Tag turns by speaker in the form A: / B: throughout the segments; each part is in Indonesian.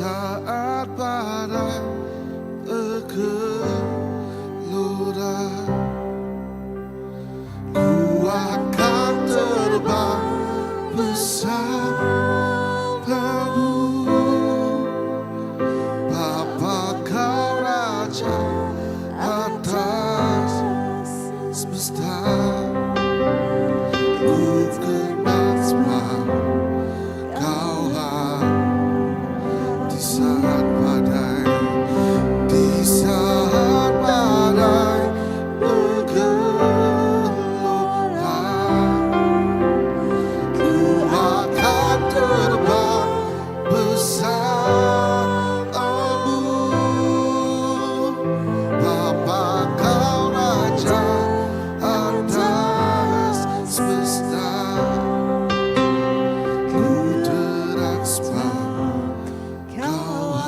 A: saat badai bergelora, ku akan terbang bersamamu. Bapa kau Raja atas semesta, ku kenal sebab kau di saat badai, di saat badai bergelora, ku akan terbang bersamamu. Bapa kau Raja atas semesta, ku terang sebab kau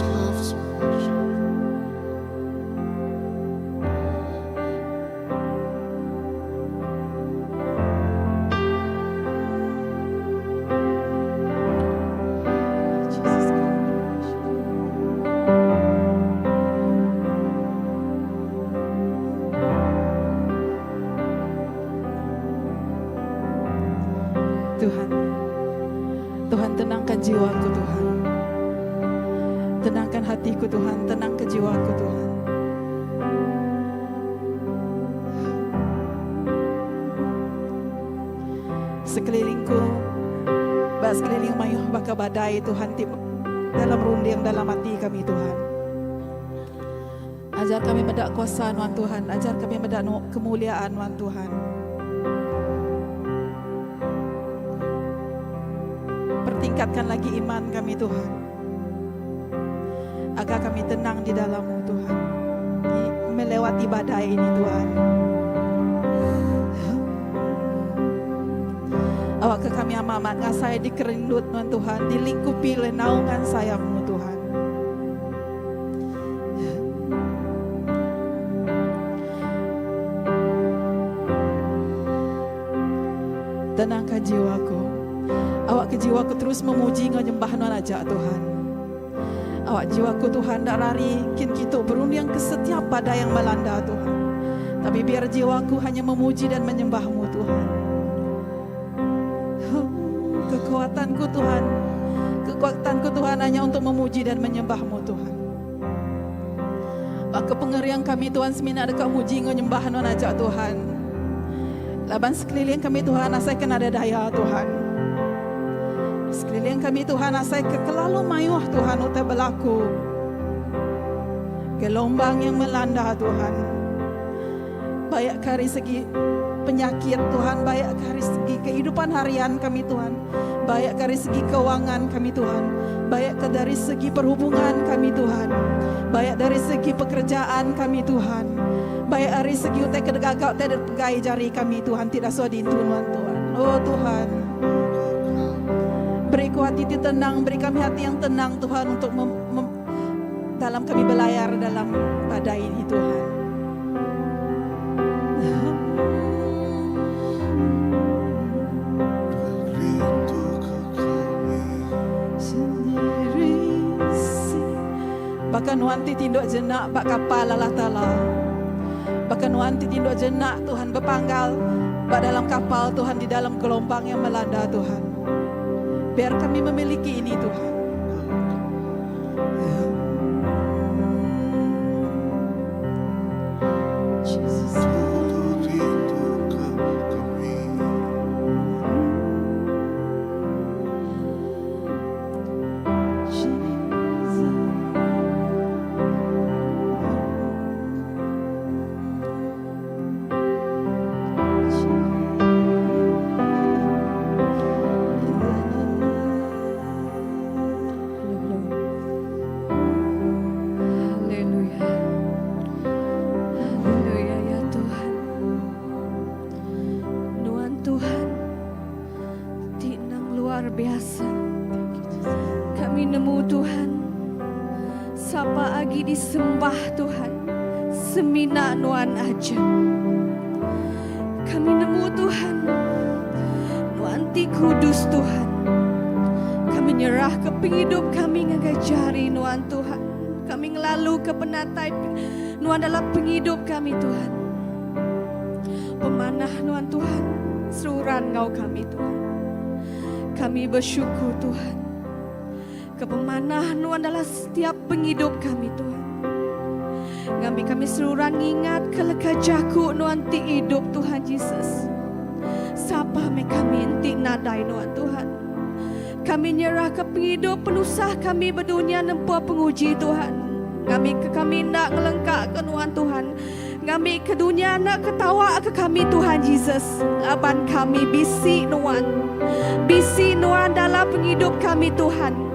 A: love so much.
B: Tuhan, Tuhan tenangkan jiwaku Tuhan, tenangkan hatiku Tuhan, tenangkan jiwaku Tuhan. Sekelilingku, sekeliling mayuh baka badai Tuhan, dalam runding dalam hati kami Tuhan. Ajar kami mendak kuasa Tuhan Tuhan, ajar kami mendak kemuliaan Tuhan Tuhan. Pertingkatkan lagi iman kami Tuhan, agar kami tenang di dalam-Mu Tuhan, melewati badai ini Tuhan. Awak ke kami amat ngasai dikerindut Tuhan, dilingkupi oleh naungan sayap-Mu Tuhan. Tenangkan jiwaku. Awak ke jiwaku terus memuji menyembah aja Tuhan. Awak jiwaku Tuhan tak lari kin kita berunding ke setiap badai yang melanda Tuhan. Tapi biar jiwaku hanya memuji dan menyembah-Mu Tuhan. Kekuatanku Tuhan, kekuatanku Tuhan hanya untuk memuji dan menyembah-Mu Tuhan. Kepengerian kami Tuhan semina dekat muji menyembah aja Tuhan. Laban sekeliling kami Tuhan asaikan ada daya Tuhan. Sekeliling kami Tuhan asai kelalu mayuh Tuhan utai berlaku. Gelombang yang melanda Tuhan. Baik dari segi penyakit Tuhan, baik dari segi kehidupan harian kami Tuhan, baik dari segi keuangan kami Tuhan, baik dari segi perhubungan kami Tuhan, baik dari segi pekerjaan kami Tuhan, baik dari segi utai kedegagak utai pegai jari kami Tuhan, tidak suadi Tuhan Tuhan. Oh Tuhan, beri hati tenang, beri kami hati yang tenang Tuhan untuk dalam kami belayar dalam badai ini Tuhan. Bahkan wanti tinduk jenak bak kapal Allah Ta'ala. Bahkan wanti tinduk jenak Tuhan berpanggal bak dalam kapal Tuhan, di dalam gelombang yang melanda Tuhan. Biar kami memiliki ini Tuhan. Disembah Tuhan, semina nuan aja. Kami nemu Tuhan, nuanti kudus Tuhan. Kami nyerah ke penghidup kami ngagajari nuan Tuhan. Kami ngelalu ke penatai nuan dalam penghidup kami Tuhan. Pemanah nuan Tuhan, seruran ngau kami Tuhan. Kami bersyukur Tuhan. Kepemanah nuan dalam setiap penghidup kami Tuhan. Kami seluruhan ingat kelekajaku nuan ti hidup Tuhan Yesus. Sapa me kami inti nadai nuan Tuhan. Kami nyerah ke penghidup penusah kami berdunia nempuh penguji Tuhan. Kami nak ngelengkak ke nuan Tuhan. Kami ke dunia nak ketawa ke kami Tuhan Yesus. Aban kami bisi nuan dalam penghidup kami Tuhan.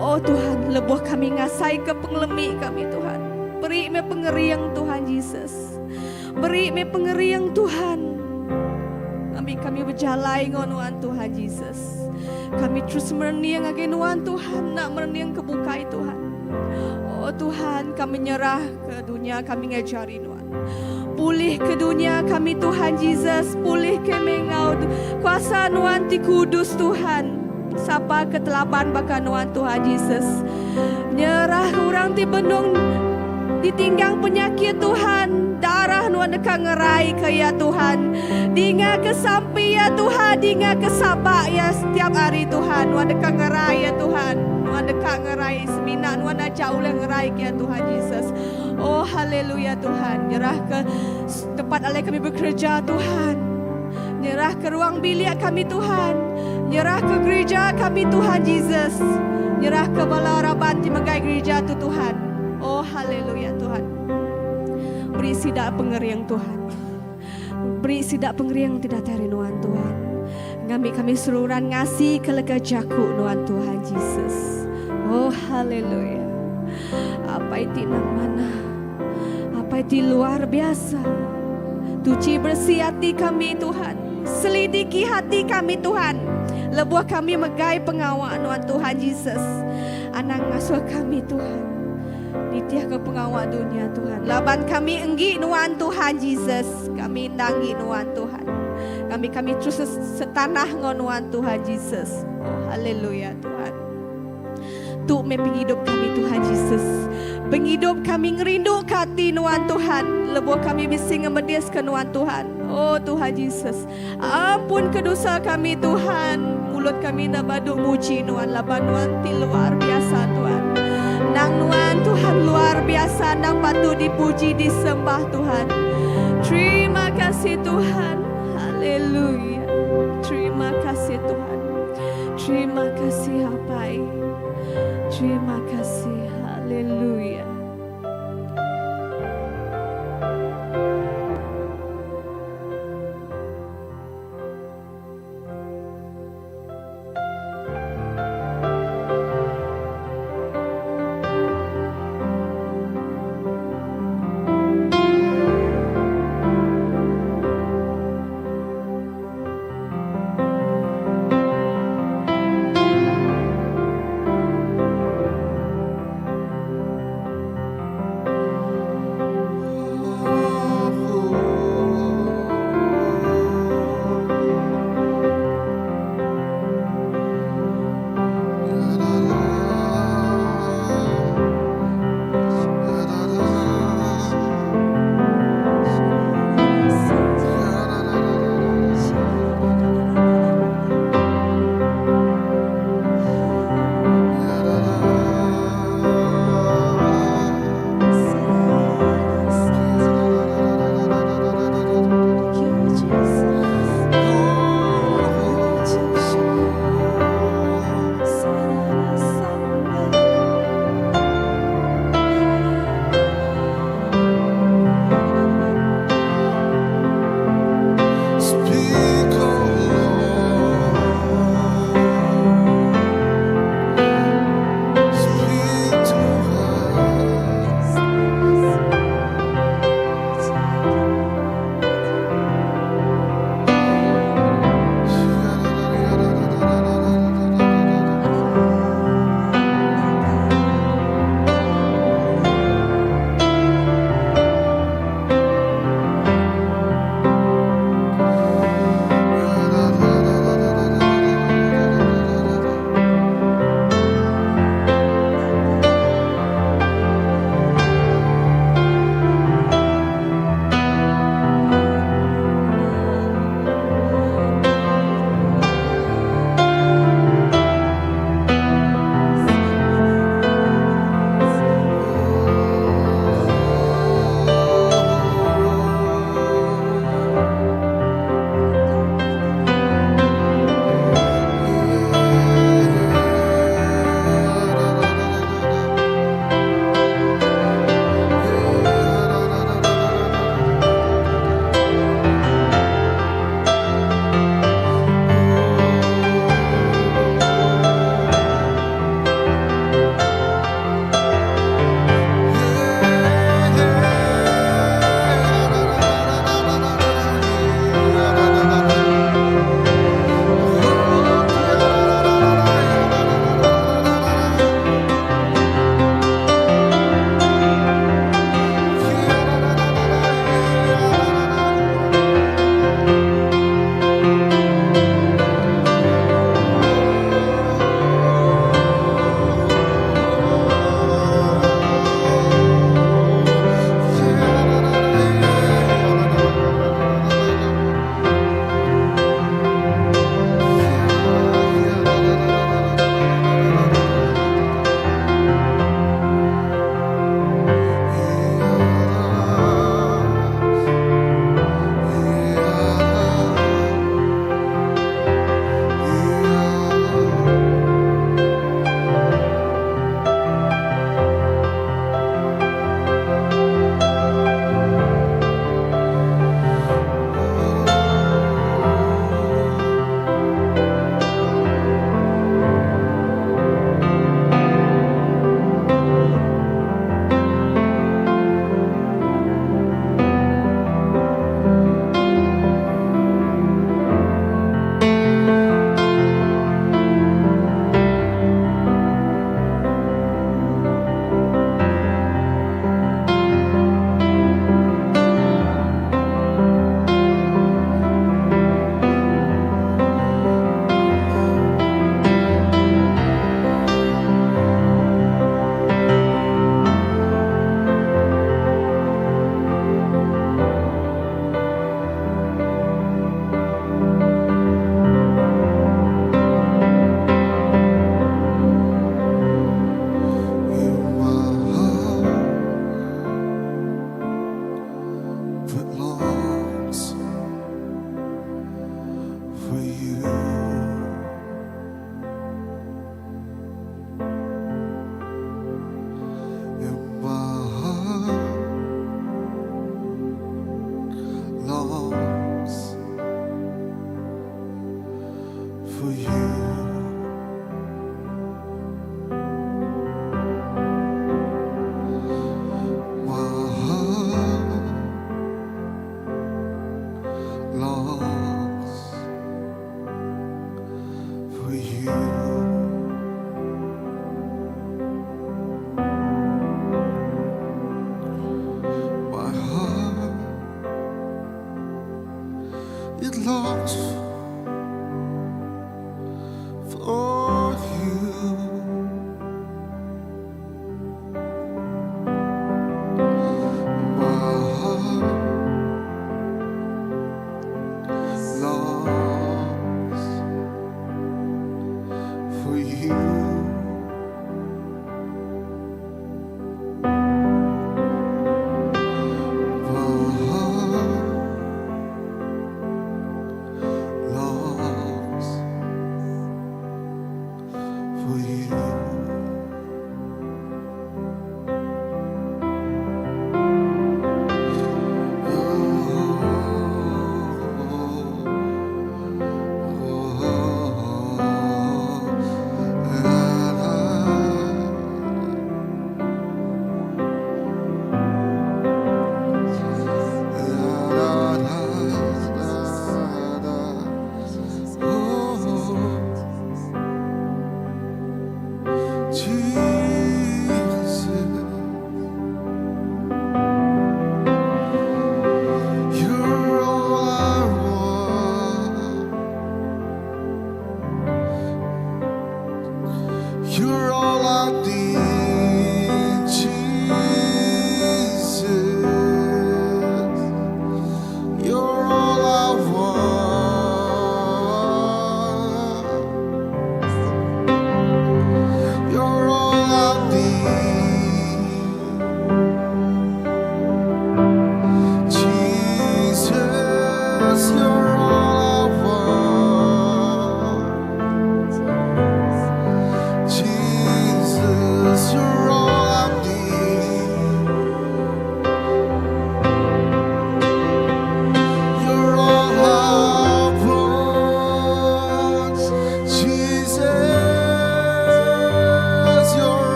B: Oh Tuhan, lebuh kami ngasai ke pengelemi kami Tuhan. Beri me pengeriang Tuhan Yesus. Beri me pengeriang Tuhan. kami berjalai ngonuan Tuhan Yesus. Kami terus mereniang agen nuan Tuhan, nak mereniang kebukai Tuhan. Oh Tuhan, kami nyerah ke dunia, kami ngajari nuan. Pulih ke dunia kami Tuhan Yesus, pulih ke mengau kuasa nuan ti kudus Tuhan. Sapa ketelapan baka nuan Tuhan Yesus. Nyerah orang ti benung ditinggang penyakit Tuhan, darah nuan deka ngerai ke ya Tuhan. Dinga ke sampai ya Tuhan, dinga ke sabak ya setiap hari Tuhan. Nuan deka ngerai ya Tuhan, nuan deka ngerai semina, nuan jauh le ngerai ke ya Tuhan Yesus. Oh haleluya Tuhan, nyerah ke tempat alai kami bekerja Tuhan. Nyerah ke ruang bilik kami Tuhan. Nyerah ke gereja kami Tuhan Yesus. Nyerah ke bala raban di megai gereja tu Tuhan. Oh haleluya Tuhan. Beri sidak pengeriang Tuhan. Beri sidak pengeriang tidak teri nuan Tuhan. Kami seruran ngasih ke lega jaku nuan Tuhan Yesus. Oh haleluya. Apa itu nang mana? Apa itu luar biasa. Cuci bersih hati kami Tuhan. Selidiki hati kami Tuhan. Lebuah kami megai pengawal nuan Tuhan Yesus. Anak ngasuh kami Tuhan. Nitiah ke pengawal dunia Tuhan. Laban kami enggi nuan Tuhan Yesus. Kami indangi nuan Tuhan. Kami terus setanah ngonuan Tuhan Yesus. Oh haleluya Tuhan. Tu penghidup kami Tuhan Yesus. Penghidup kami ngerindu hati nuan Tuhan. Lebuh kami bising ngemedias ke nuan Tuhan. Oh Tuhan Yesus. Ampun kedosa kami Tuhan. Mulut kami dah baduk muji nuan. Laban nuan ti luar biasa Tuhan. Nang nuan Tuhan luar biasa. Nang patut dipuji disembah Tuhan. Terima kasih Tuhan. Haleluya. Terima kasih Tuhan. Terima kasih Apai. Terima kasih. Haleluya.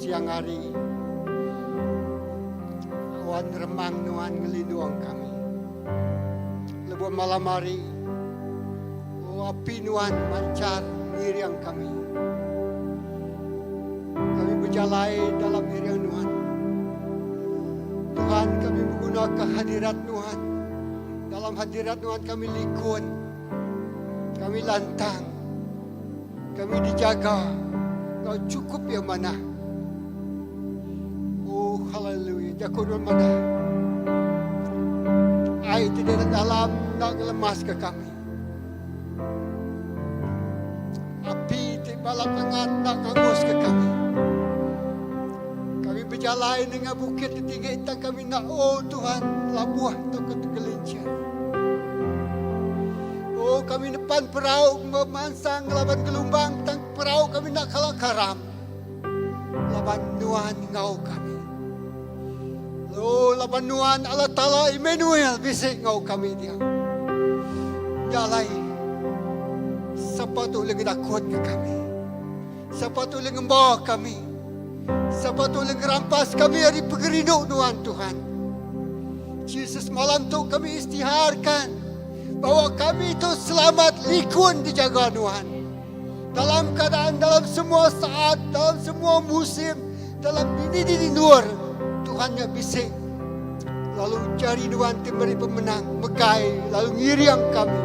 C: siang hari awan remang Tuhan ngelindung kami. Lebuh malam hari api Tuhan mancar ngiriang kami. Kami berjalai dalam ngiriang Tuhan. Tuhan, kami menggunakan hadirat Tuhan. Dalam hadirat Tuhan kami likun, kami lantang, kami dijaga. Kau cukup yang mana? Oh haleluya, jakun mana? Air tidak dalam nak lemas ke kami. Api tidak balap lengan nak hangus ke kami. Kami berjalan dengan bukit di tinggi hitam kami nak, oh Tuhan, labuah atau kegelincir. Oh kami depan perahu memansang laban gelombang, tang perahu kami nak kalah karam. Laban Tuhan ngau kami. Oh laban Tuhan Allah Ta'ala Immanuel bisik ngau kami dia. Jalai. Siapa tu lagi takut ke kami? Siapa tu lagi membawa kami? Siapa tu lagi rampas kami dari pegerinuk Tuhan. Yesus malam tu kami istiharkan bahwa kami itu selamat likun dijaga Tuhan. Dalam keadaan, dalam semua saat, dalam semua musim, dalam dini nur, Tuhan yang bisik. Lalu cari Tuhan memberi pemenang, megai, lalu ngiriang kami.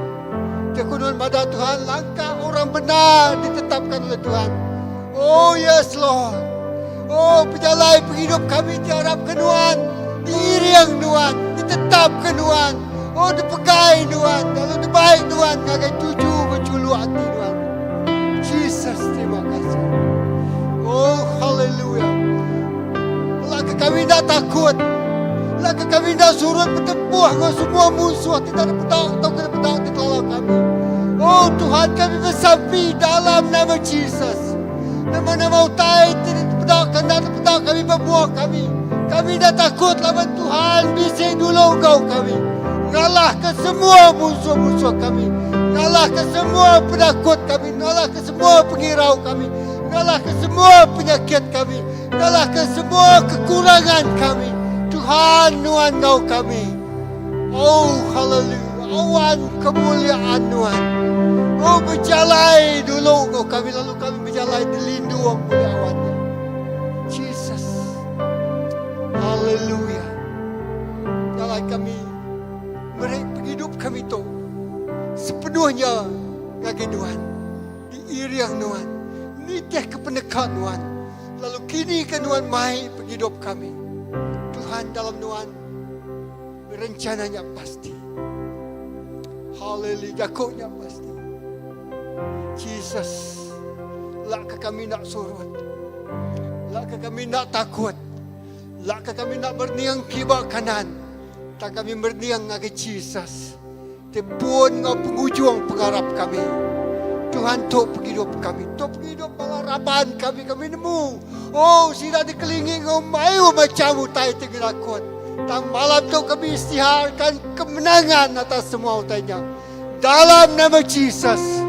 C: Jakunan pada Tuhan, langkah orang benar ditetapkan oleh Tuhan. Oh yes Lord. Oh penjalai penghidup kami diharapkan Tuhan, diiriang Tuhan, ditetapkan Tuhan. Oh dipegai Tuhan, lalu dibaik Tuhan, ngagai tuju berculu hati Tuhan. Jesus, terima kasih. Oh haleluya. Lagi kami tak takut, lagi kami tak surut bertempuh dengan semua musuh, tidak ada pedang atau kena pedang di dalam kami. Oh Tuhan, kami bersampi dalam nama Jesus. Nama-nama utai tidak pedang, kena pedang kami berbuah kami. Kami tak takut lawan Tuhan, bisik dulu engkau kami. Ngalahkan semua musuh-musuh kami. Ngalahkan semua penakut kami. Ngalahkan semua pengirau kami. Ngalahkan semua penyakit kami. Ngalahkan semua kekurangan kami. Tuhan, Tuhan engkau kami. Oh haleluya. Awan kemuliaan Tuhan. Oh berjalai dulu engkau kami. Lalu kami berjalai dilindung oleh awannya. Jesus. Haleluya. Jalan kami, mereka hidup kami itu sepenuhnya bagi Tuhan, diiriang Tuhan, nitih kepenekan Tuhan. Lalu kini kan Tuhan mai hidup kami. Tuhan dalam Tuhan rencananya pasti. Haleluya, jakoknya pasti. Jesus, lakah kami nak surut, lakah kami nak takut. Lakah kami nak berniang kibak kanan, tak kami berniang ngagi Jesus. Tepun ngau penghujung pengharap kami. Tuhan tok penghidup kami, tok penghidup pengharapan kami, kami nemu. Oh, sila dikelilingi ngau mayu macam utai tengerakut. Tang malam tu kami istiharkan kemenangan atas semua utainya. Dalam nama Jesus.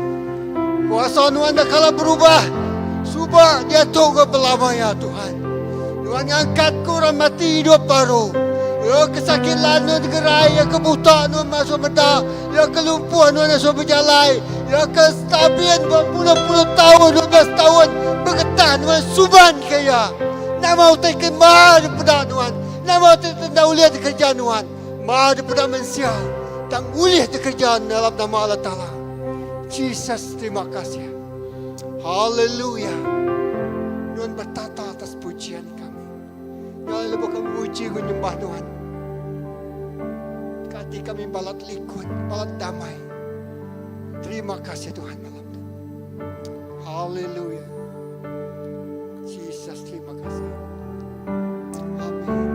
C: Kuasa Tuhan dah kalah berubah. Subah dia tok ke belamanya Tuhan. Tuhan angkat kurang mati hidup baru. Ya kesakitan nu digerai, ya kebutaan nu masuk meda, ya kelumpuhan nu masuk berjalan, ya kestabilan berpuluh-puluh tahun, 12 tahun bergetar nu suban kaya. Nama utai kemar daripada Tuhan. Nama utai tenda uliah di kerjaan Tuhan. Ma daripada manusia. Tang uliah di kerjaan dalam nama Allah Ta'ala. Jesus, terima kasih. Haleluya. Tuhan bertata atas pujian kami. Kalau lebih kami muji menyembah Tuhan. Hati kami balat likun, balat damai. Terima kasih Tuhan malam ini. Haleluya. Jesus, terima kasih. Amin.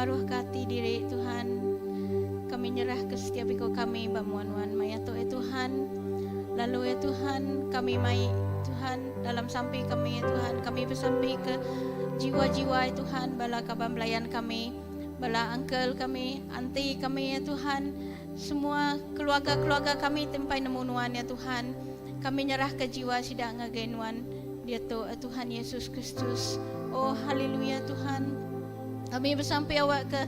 D: berkati diri Tuhan. Kami nyerah ke setiap iko kami bamuan-wan maya to Tuhan. Lalu Tuhan kami mai Tuhan dalam sampai kami Tuhan. Kami bersampai ke jiwa-jiwa Tuhan, bala kabam pelayan kami, bala uncle kami, auntie kami Tuhan. Semua keluarga-keluarga kami tempai nemu nuan Tuhan. Kami nyerah ke jiwa sidak ngagainuan dia tu Tuhan Yesus Kristus. Oh haleluya Tuhan. Kami bersampai awak ke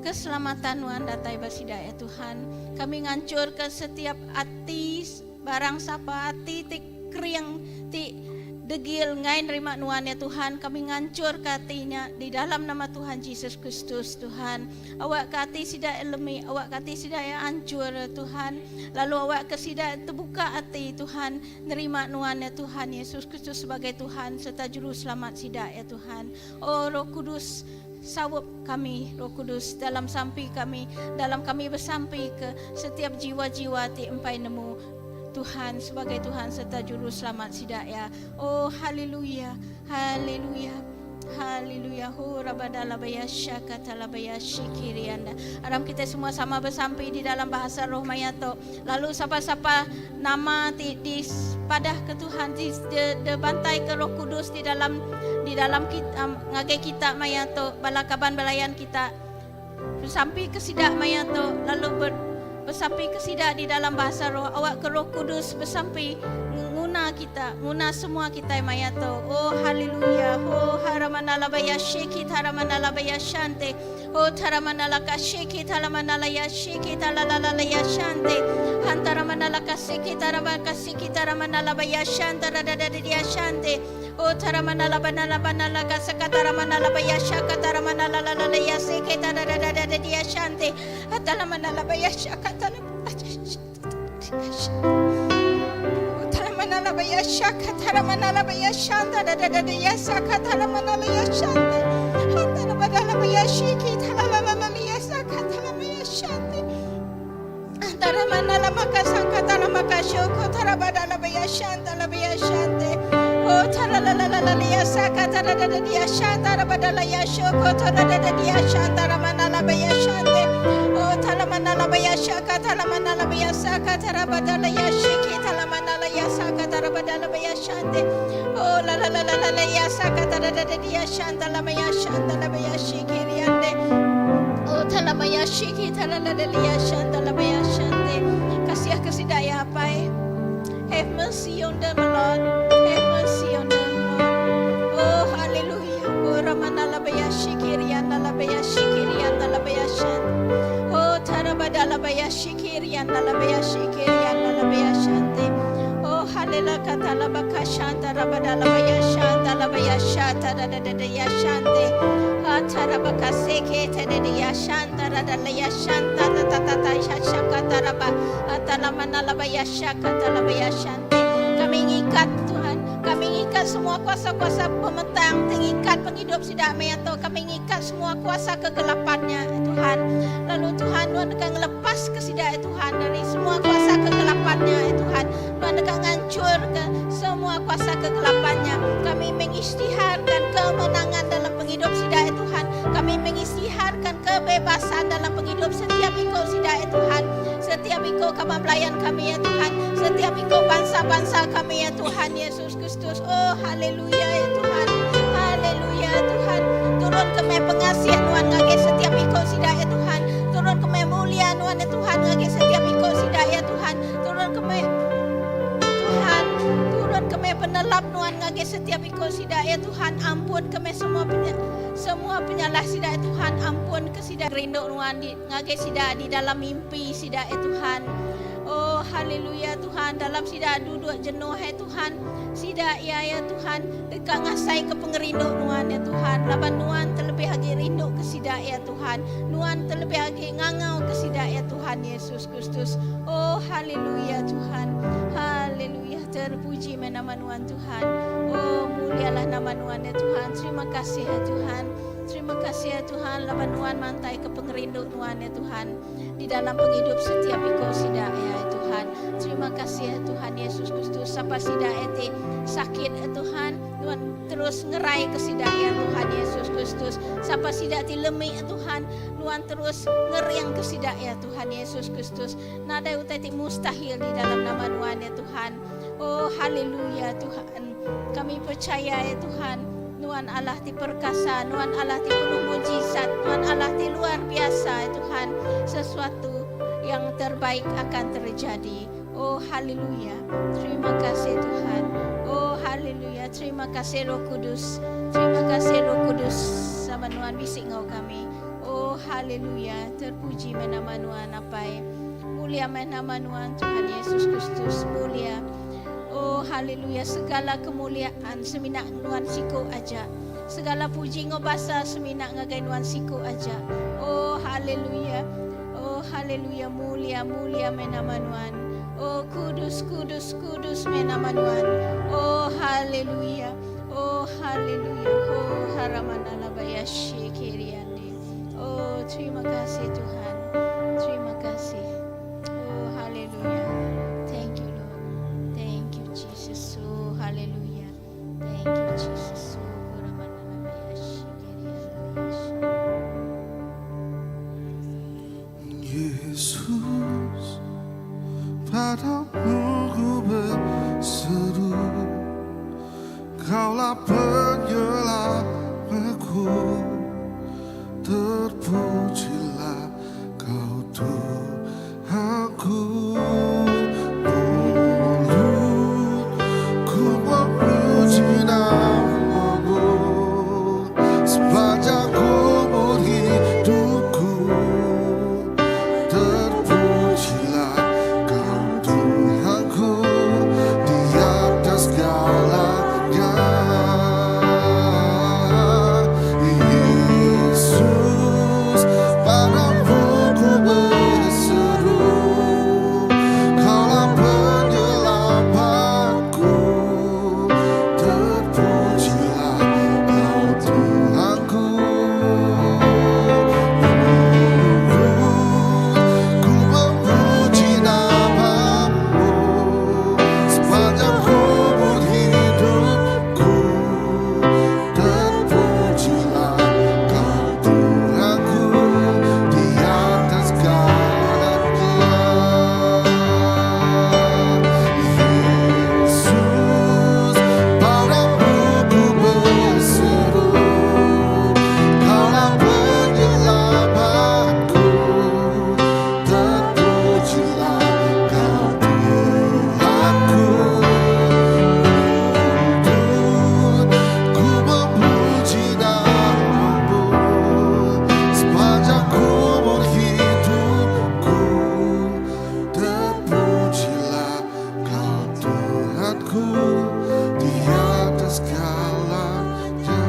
D: keselamatan nuan datai basida Tuhan. Kami ngancur ke setiap hati barang sapa hati ti kriang ti degil ngai nerima nuan Tuhan. Kami ngancur ke hatinya di dalam nama Tuhan Yesus Kristus Tuhan. Awak ke hati sida elemi, awak ke hati sida ya hancur Tuhan. Lalu awak ke sida terbuka hati Tuhan, nerima nuan Tuhan Yesus Kristus sebagai Tuhan serta juru selamat sida Tuhan. Oh Roh Kudus, sawap kami Roh Kudus dalam sampai kami, dalam kami bersampai ke setiap jiwa-jiwa ti empai nemu Tuhan sebagai Tuhan serta juru selamat sidaya. Oh haleluya, haleluya, haleluya. Ho rabadala bayasya katala bayasyikirianda. Aram kita semua sama bersampai di dalam bahasa roh mayato. Lalu sapa-sapa nama di padah ke Tuhan di bantai ke Roh Kudus di dalam kita ngagai kita mayato balakaban balayan kita sampai ke sidak mayato lalu bersampai ke sidak di dalam bahasa roh awak ke Roh Kudus bersampai nguna semua kita mayato. Oh haleluya. Oh haramanala bayasyiki haramanala bayashante. Oh haramanala kasyiki haramanala yashiki talalala yashante. Hantaramanala kasiki taramakasiki taramanala bayashante radada yashante. Oh taramanala banala kasakataramanala bayashaka taramanala la yasiki taradada yashante. Atalamanala bayashaka taramanala bayashaka taramanala bayashanta radada yasaka taramanala yashante. Hantaramanala bayashiki talalala yasaka taramayashante. Taramanala makasangka taramakashoko tarabadala bayashanta la bayashante. Oh taralala yasaka taradada yashanta rabadala yashoko taradada yashanta ramanala bayashante. Oh talamanala bayashaka talamanala bayasaka tarabadala yashiki talamanala yasaka tarabadala bayashante. Oh la yasaka taradada yashanta la bayashanta la bayashiki riande. Oh talamayashiki talalaliashanta labayashante. Kasih kesidaya apai. Have mercy on them, Lord. Have mercy on them, Lord. Oh hallelujah. Oh ramanala bayashiki rianda labayashiki rianda labayashante. Oh tarabadala bayashiki rianda labayashiki rianda labayashante. Oh hallelujah katala bakashanta rabadala bayashanta labayashata dadada yashante. Tarabakaseke tedeya shanta radalaya shanta tatata shaka taraba atalamanala bayashaka talabaya shante. Kami mengikat Tuhan, kami mengikat semua kuasa-kuasa pemetang, mengikat penghidup sidame atau kami mengikat semua kuasa kegelapannya Tuhan. Lalu Tuhan akan lepas ke sidai Tuhan dari semua kuasa kegelapannya Tuhan. Tuhan akan hancurkan semua kuasa kegelapannya. Kami mengisytiharkan kemenangan dalam penghidup sidai Tuhan. Kami mengisytiharkan kebebasan dalam penghidup setiap ikut sidai Tuhan. Setiap ikut kabar pelayan kami ya Tuhan. Setiap ikut bangsa-bangsa kami ya Tuhan Yesus Kristus. Oh haleluya ya Tuhan. Haleluya Tuhan. Turun kami pengasihan Tuhan ngage setiap ikut sidai ya Tuhan. Turun kami mulia Tuhan ya Tuhan ngage setiap ikut sidai ya Tuhan. Turun kami Tuhan. Turun kami penelap Tuhan ngage setiap ikut sidai ya Tuhan. Ampun kami semua penyalah sida Tuhan, ampun ke sida rindu nuan di ngage sida di dalam mimpi sida Tuhan. Oh haleluya Tuhan, dalam sida duduk jenuh Tuhan, sida ya Tuhan, dekat ngasai ke pengerindu nuan ya Tuhan. Laban nuan terlebih lagi rindu ke sida ya Tuhan, nuan terlebih lagi ngangau ke sida ya Tuhan Yesus Kristus. Oh haleluya Tuhan, haleluya, terpuji nama nuan Tuhan. Oh mulialah nama nuan ya Tuhan. Terima kasih ya Tuhan. Terima kasih ya Tuhan. Laban nuan mantai ke pengerindu nuan ya Tuhan. Di dalam penghidup setiap ikut sida ya Tuhan. Terima kasih ya Tuhan Yesus Kristus. Sapa sida eti sakit ya Tuhan. Tuhan terus ngerai kesidak ya Tuhan Yesus Kristus. Sapa sidak ti lemik ya Tuhan. Tuhan terus ngeriang kesidak ya Tuhan Yesus Kristus. Nada utati mustahil di dalam nama Tuhan ya Tuhan. Oh haleluya Tuhan. Kami percaya ya Tuhan. Tuhan Allah ti perkasa, Tuhan Allah ti penuh mujizat, Tuhan Allah ti luar biasa ya Tuhan. Sesuatu yang terbaik akan terjadi. Oh haleluya. Terima kasih Tuhan. Oh haleluya. Terima kasih Roh Kudus. Terima kasih Roh Kudus. Sama Tuhan bisik ngau kami. Oh haleluya. Terpuji nama Tuhan apai. Mulia nama Tuhan Tuhan Yesus Kristus. Mulia. Oh haleluya. Segala kemuliaan seminak Tuhan siku aja. Segala puji ngobasa seminak ngagai Tuhan siku aja. Oh haleluya. Oh haleluya. Mulia nama Tuhan. Oh kudus kudus kudus nama Tuhan. Oh haleluya. Oh haleluya. Oh haramana labayashi kiriande. Oh terima kasih Tuhan. Terima kasih. Oh haleluya. Thank you Lord. Thank you Jesus. Oh haleluya. Thank you Jesus. Oh haramana labayashi kiriande.
A: Yesus, padamu ku berseru, Kaulah penyelamatku, terpujilah Kau Tuhanku. Mulutku memuji namamu, sepanjang umur hidupku, terpujilah Kau Tuhanku di atas segalanya. Yesus, padamu ku berseru, Kaulah penyelamatku, terpujilah Kau Tuhanku. Ku memuji namamu, sepanjang umur hidupku, terpujilah Kau Tuhanku di atas segalanya. Yesus, padamu ku berseru, Kaulah penyelamatku, terpujilah Kau Tuhanku. Ku memuji namamu, sepanjang umur hidupku, terpujilah Kau Tuhanku di atas segalanya.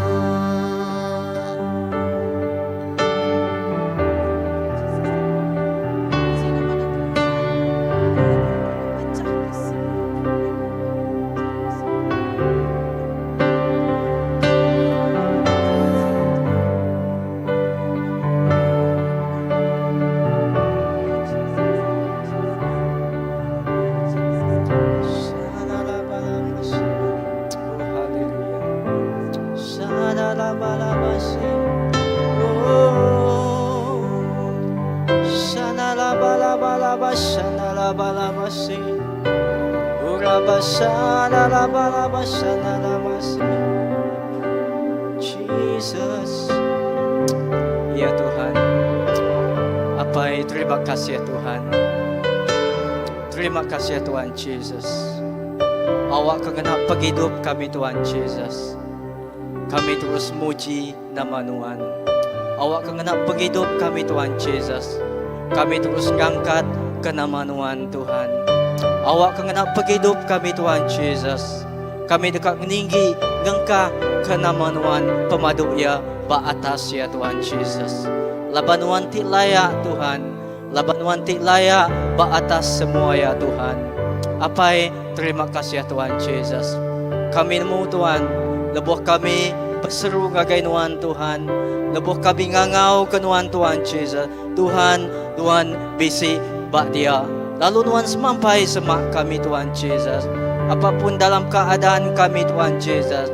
E: Jesus, ya Tuhan, terima kasih ya Tuhan. Terima kasih ya Tuhan Yesus. Awak kegenap penghidup kami Tuhan Yesus. Kami terus muji nama Tuhan. Awak kegenap penghidup kami Tuhan Yesus. Kami terus ngangkat ke nama Tuhan Tuhan. Awak kegenap penghidup kami Tuhan Yesus. Kami dekat meninggi ngengkah ke nama Tuhan pemadu ya ba atas ya Tuhan Yesus. Laban Tuhan ti layak Tuhan. Laban Tuhan ti layak ba atas semua ya Tuhan. Apai terima kasih ya Tuhan Yesus. Kami nemu Tuhan, lebuh kami berseru ngagai Tuhan Tuhan. Lebuh kami ngangau ke Tuhan Tuhan Yesus. Tuhan, Tuhan bisi bak dia. Lalu Tuhan semampai semak kami Tuhan Yesus. Apapun dalam keadaan kami Tuhan Yesus,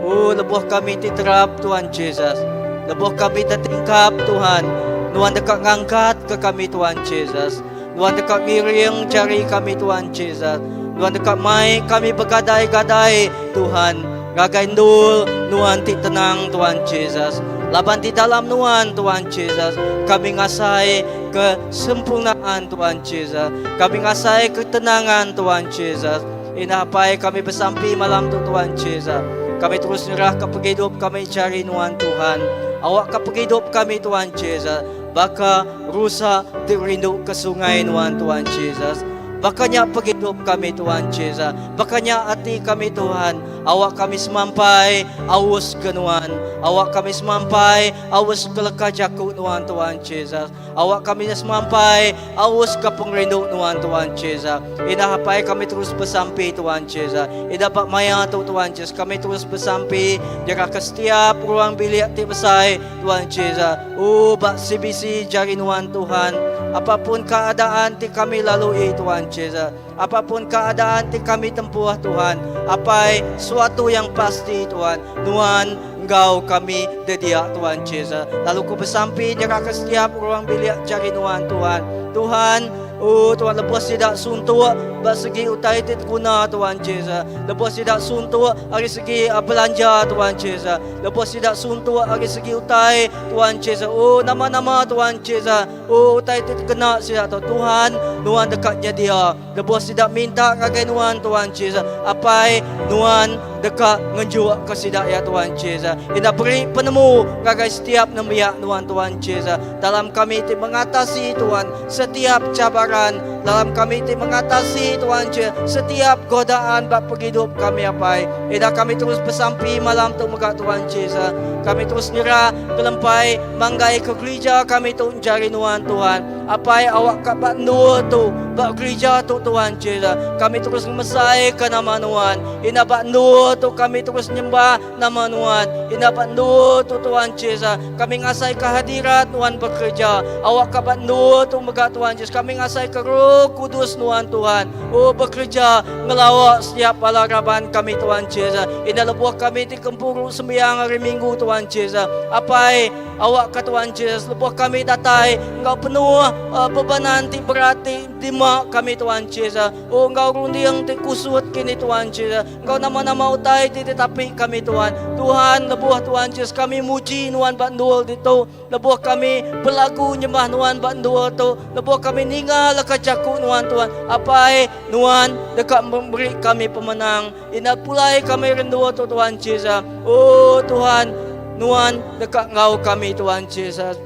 E: Oh, lebuh kami titerap Tuhan Yesus. Lebuh kami tertingkap Tuhan. Nuan dekat ngangkat ke kami Tuhan Yesus. Nuan dekat miring jari kami Tuhan Yesus. Nuan dekat mai kami bergadai-gadai Tuhan. Gagai ndul Nuan ti tenang Tuhan Yesus. Laban di dalam Nuan Tuhan Yesus. Kami ngasai kesempurnaan Tuhan Yesus. Kami ngasai ketenangan Tuhan Yesus. Inapai kami bersampi malam tu Tuhan Yesus. Kami terus nyerah ke hidup kami cari Nuan Tuhan. Awak ke hidup kami Tuhan Yesus. Baka rusa dirindu ke sungai Nuan Tuhan Yesus. Bakanya hidup kami Tuhan Yesus. Bakanya hati kami Tuhan. Awak kami semampai awus ke Nuan. Awak kami semampai awus ke lekajaku Nuan Tuhan Yesus. Awak kami semampai awus ke pengrindu Nuan Tuhan Yesus. Ina hapai kami terus bersampi Tuhan Yesus. Ina pak maya tu Tuhan Yesus. Kami terus bersampi jaga ke setiap ruang bilik ti besai Tuhan Yesus. Oh bak CBC jari Nuan Tuhan. Apapun keadaan ti kami lalui Tuhan Yesus. Apapun keadaan ti kami tempuh Tuhan. Apai suatu yang pasti Tuhan. Nuan Engkau kami dedia Tuhan Yesus. Lalu ku bersampi jaga ke setiap ruang bilik cari Nuan Tuhan. Tuhan, oh Tuhan lepas tidak suntuk dari segi utai tit guna Tuhan Yesus. Lepas tidak suntuk dari segi belanja Tuhan Yesus. Lepas tidak suntuk dari segi utai Tuhan Yesus. Oh nama-nama Tuhan Yesus. Oh utai tit kena siap Tuhan. Nuan dekatnya dia. Lepas tidak minta kagai Nuan Tuhan Yesus. Apai Nuan dekat ngejuak kesidak ya Tuhan Yesus. Ina beri penemu kagai setiap nemiak Nuan Tuhan Yesus. Dalam kami ti mengatasi Tuhan setiap cabaran. Dalam kami ti mengatasi Tuhan Yesus setiap godaan bak hidup kami apai. Ina kami terus bersampi malam tu megak Tuhan Yesus. Kami terus nyerah kelempai manggai ke gereja kami tu mencari Nuan Tuhan. Apai awak kat bak nur tu bak gereja tu Tuhan Yesus. Kami terus mesai ke nama Nuan. Ina bak nur tu kami terus nyembah nama Nuan. Ina bak nur tu Tuhan Yesus. Kami ngasai kehadirat Nuan bekerja. Awak kat bak nur tu megak Tuhan Yesus. Kami ngasai ke Roh Kudus Nuan Tuhan. Oh bekerja ngelawak setiap palaraban kami Tuhan Yesus. Ina lebuh kami ti kempuru sembiang hari Minggu Tuhan Yesus. Apai awak ke Tuhan Yesus. Lebuh kami datai engkau penuh bebanan ti berarti dimak kami Tuhan Yesus. Oh engkau runding ti kusut kini Tuhan Yesus. Engkau nama-nama utai ti tetapi kami Tuhan. Tuhan lebuh Tuhan Yesus kami muji Nuan bandul itu. Lebuh kami berlagu nyembah Nuan bandul tu. Lebuh kami ninggal kajaku Nuan Tuhan. Apai Nuan dekat memberi kami pemenang. Ina pulai kami rindu tu Tuhan Yesus. Oh Tuhan Nuan dekat ngau kami Tuhan Yesus.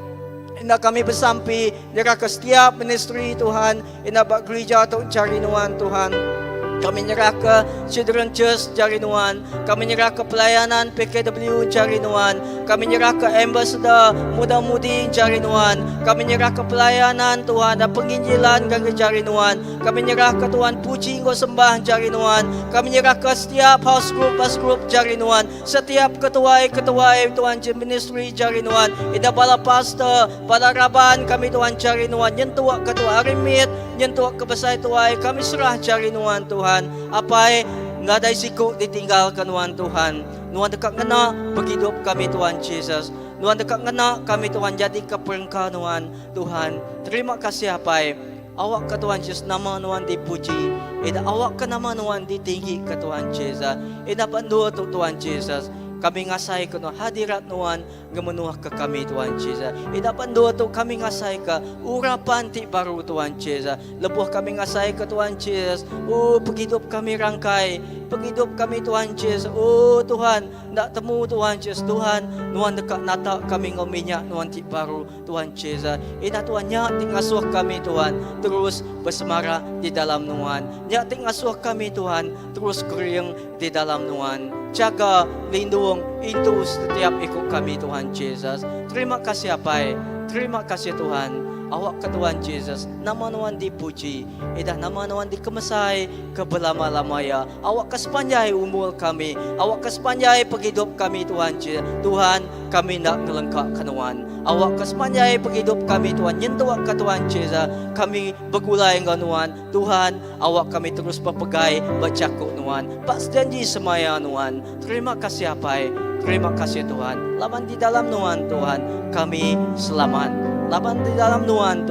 E: Ina kami bersampi jaga ke setiap ministry Tuhan. Ina bak gereja tu cari Nuan Tuhan. Kami nyerah ke Children Church cari Nuan. Kami nyerah ke pelayanan PKW cari Nuan. Kami nyerah ke ambassador muda-mudi cari Nuan. Kami nyerah ke pelayanan Tuhan dan penginjilan cari Nuan. Kami nyerah ke Tuhan puji engkau sembah cari Nuan. Kami nyerah ke setiap house group cari Nuan. Setiap ketuai Tuhan ministry cari Nuan. Ida bala pastor, bala raban kami Tuhan cari Nuan. Nyentuak ketua arimit, nyentuak kebesai tuai kami serah cari Nuan Tuhan. Apai nggak ada siku ditinggalkan Nuan Tuhan. Nuan dekat ngena hidup kami Tuhan Yesus. Nuan dekat ngena kami Tuhan jadi keperengkau Nuan Tuhan. Terima kasih apai. Awak ke Tuhan Yesus nama Nuan dipuji. Ida awak ke nama Nuan ditinggi ke Tuhan Yesus. Ida pandu tu Tuhan Yesus. Kami ngasai ke hadirat Nuan gemenuh ke kami Tuhan Yesus. Ida pandu tu kami ngasai ke urapan ti baru Tuhan Yesus. Lebuh kami ngasai ke Tuhan Yesus. Oh penghidup kami rangkai. Penghidup kami Tuhan Yesus. Oh Tuhan nak temu Tuhan Yesus. Tuhan Nuan dekat nata kami ngau minyak Nuan ti baru Tuhan Yesus. Ida Tuhan nyak ti ngasuh kami Tuhan. Terus bersemara di dalam Nuan. Nyak ti ngasuh kami Tuhan. Terus kering di dalam Nuan. Jaga, lindung itu setiap ikut kami Tuhan Yesus. Terima kasih apai. Terima kasih Tuhan. Awak ke Tuhan Yesus, nama Tuhan dipuji, idah nama Tuhan dikemesai ke belama-lamanya. Awak ke sepanjang umur kami, awak ke sepanjang penghidup kami Tuhan Yesus. Tuhan, kami nak ngelengkap ke Tuhan. Awak ke sepanjang penghidup kami Tuhan, nyentuh ke Tuhan Yesus. Kami bergulai dengan Tuhan. Tuhan, awak kami terus berpegai, bercakap Tuhan. Pak janji semaya Tuhan. Terima kasih apa? Terima kasih Tuhan. Laban di dalam Tuhan, kami selamat. Laban di dalam Tuhan,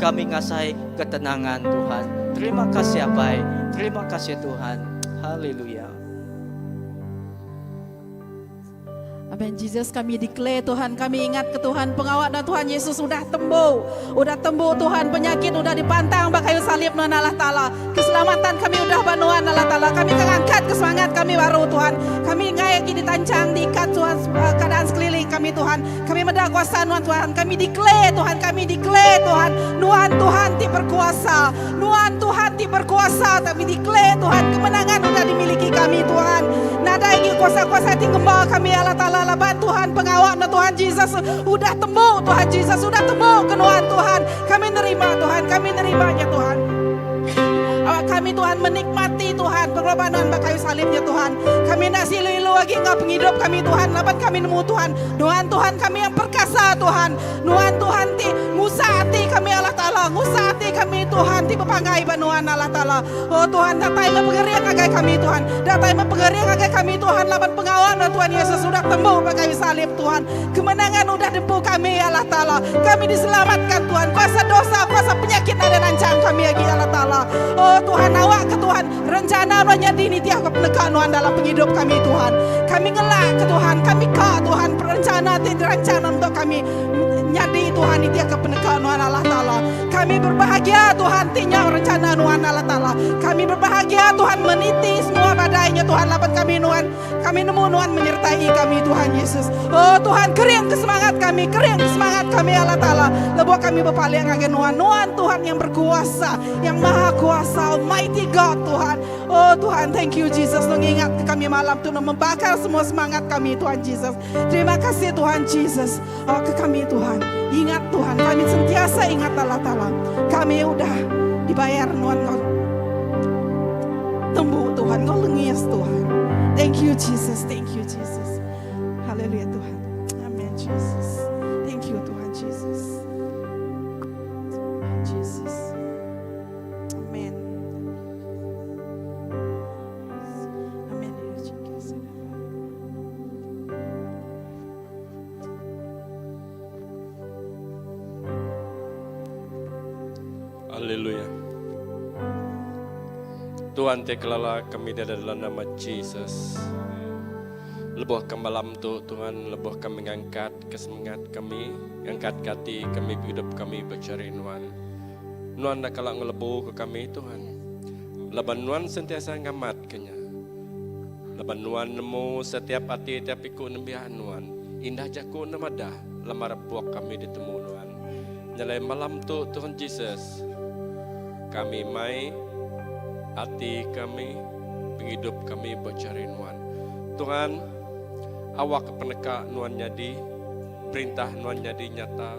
E: kami ngasai ketenangan Tuhan. Terima kasih apa? Terima kasih Tuhan. Haleluya.
F: Amin. Jesus, kami declare Tuhan, kami ingat ke Tuhan pengawal dan Tuhan Yesus sudah tembuh Tuhan, penyakit sudah dipantang bakayu salib Tuhan Allah Ta'ala. Keselamatan kami sudah banuan Allah Ta'ala. Kami angkat kesemangat kami baru Tuhan. Kami ngayak ditancang diikat Tuhan keadaan sekeliling kami Tuhan. Kami mendak kuasa Tuhan. Kami declare Tuhan, Tuhan ti berkuasa. Tuhan ti berkuasa. Kami declare Tuhan, kemenangan sudah dimiliki kami Tuhan. Nada ini kuasa-kuasa ti ngembal kami Allah Ta'ala. Laban Tuhan pengawal Tuhan Yesus sudah temu Tuhan Yesus sudah temu kenuan Tuhan. Kami nerima Tuhan, kami nerimanya Tuhan. Kami Tuhan menikmati Tuhan pengorbanan bakayu salibnya Tuhan. Kami nak silu-ilu lagi ngap penghidup kami Tuhan. Laban kami nemu Tuhan. Tuhan kami yang perkasa Tuhan. Tuhan ti ngusati kami Allah Ta'ala. Ngusati kami Tuhan ti berpanggai banuan Allah Ta'ala. Oh Tuhan, datai mempengeriang agai kami Tuhan. Datai mempengeriang agai kami Tuhan. Laban pengawal dan Tuhan Yesus sudah temu bakayu salib Tuhan. Kemenangan sudah dempu kami Allah Ta'ala. Kami diselamatkan Tuhan. Kuasa dosa, kuasa penyakit ada nancang kami lagi Allah Ta'ala. Oh Tuhan, awak ke Tuhan, rencana nyadi ini tiap kepenekaan Tuhan dalam penghidup kami Tuhan. Kami ngelak ke Tuhan, kami ka Tuhan, rencana untuk kami nyadi Tuhan ini tiap kepenekaan Tuhan Allah Ta'ala. Kami berbahagia Tuhan, tinya rencana Tuhan Allah Ta'ala. Kami berbahagia Tuhan, meniti semua badainya Tuhan, lapan kami Tuhan. Kami nemu Tuhan menyertai kami Tuhan Yesus. Oh Tuhan, kering kesemangat kami Allah Ta'ala. Lebuh kami berpaling agen Tuhan yang berkuasa, yang maha kuasa, Almighty God Tuhan. Oh Tuhan, thank you Jesus. Mengingat kami malam Tuhan, membakar semua semangat kami Tuhan Jesus. Terima kasih Tuhan Jesus. Oh ke kami Tuhan. Ingat Tuhan, kami sentiasa ingat Allah Ta'ala. Kami udah dibayar Tuhan, kau tembuk Tuhan, kau lengis Tuhan. Thank you Jesus, thank you Jesus. Haleluya Tuhan. Amin Jesus. Thank you Tuhan Jesus. Jesus. Amin. Amin ya Jesus.
G: Haleluya. Tuhan te kelala kami dalam nama Jesus. Lebuh ke malam tu Tuhan, lebuh kami mengangkat kesemangat kami, angkat kati kami hidup kami bercari Tuhan. Tuhan nak kalak ngelebuh ke kami Tuhan. Laban Tuhan sentiasa ngamat kenya. Laban Tuhan nemu setiap hati tiap ikut nembihan Tuhan. Indah jaku namadah lamar buak kami ditemu Tuhan. Nyalai malam tu Tuhan Jesus. Kami mai hati kami, penghidup kami bercari Tuhan. Tuhan, awak peneka Tuhan jadi, perintah Tuhan jadi nyata,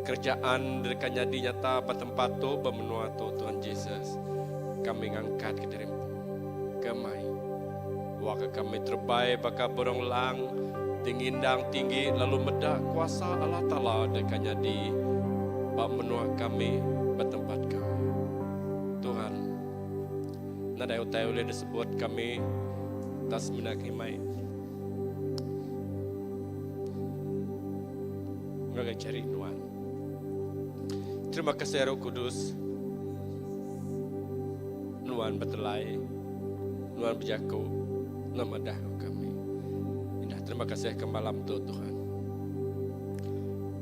G: kerjaan dekat jadi nyata, bertempat tu, bermenua tu Tuhan Yesus. Kami ngangkat ke dirimu, kemai. Awak kami terbaik, bakal borong lang, tingindang tinggi, lalu medak kuasa Allah Ta'ala dekat jadi, bermenua kami, bertempat kami. Tuhan, nadai utai oleh disebut kami tas menakimai. Ngagai cari Tuhan. Terima kasih Roh Kudus. Tuhan betelai, Tuhan berjaku, nama dah kami. Indah terima kasih ke malam tu Tuhan.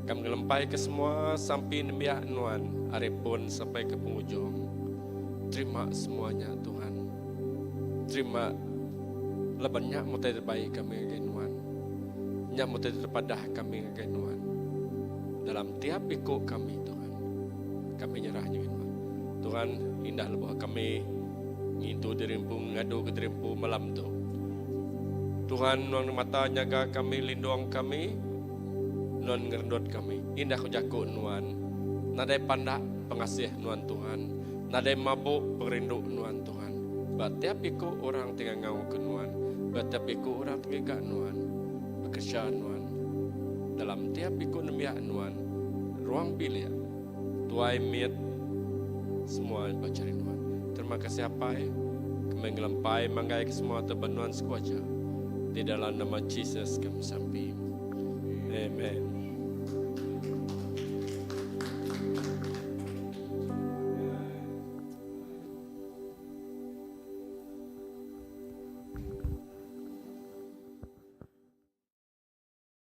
G: Kami ngelempai ke semua sampai nembiak Tuhan, hari pun sampai ke penghujung. Terima semuanya Tuhan. Terima lebannya mutai terbaik kami Tuhan. Nyak mutai terpadah kami Tuhan. Dalam tiap ikut kami Tuhan. Kami nyerahnya Tuhan. Tuhan indah lebuh kami ngintu dirimpu ngadu ke dirimpu malam tu. Tuhan nuang mata nyaga kami, lindung kami, non ngerendot kami. Indah ku jaku Tuhan. Nadai pandak pengasih Nuan Tuhan. Nadai mabuk perindu Nuan Tuhan. Batiap iku orang tinggal ngau ke Nuan. Batiap iku orang tinggal Nuan. Bekerja Nuan. Dalam tiap iku nemiak Nuan. Ruang bilik. Tuai miet. Semua bacari Nuan. Terima kasih apa kami ngelampai manggai ke semua tebanuan sekuaja. Di dalam nama Jesus kami sampai.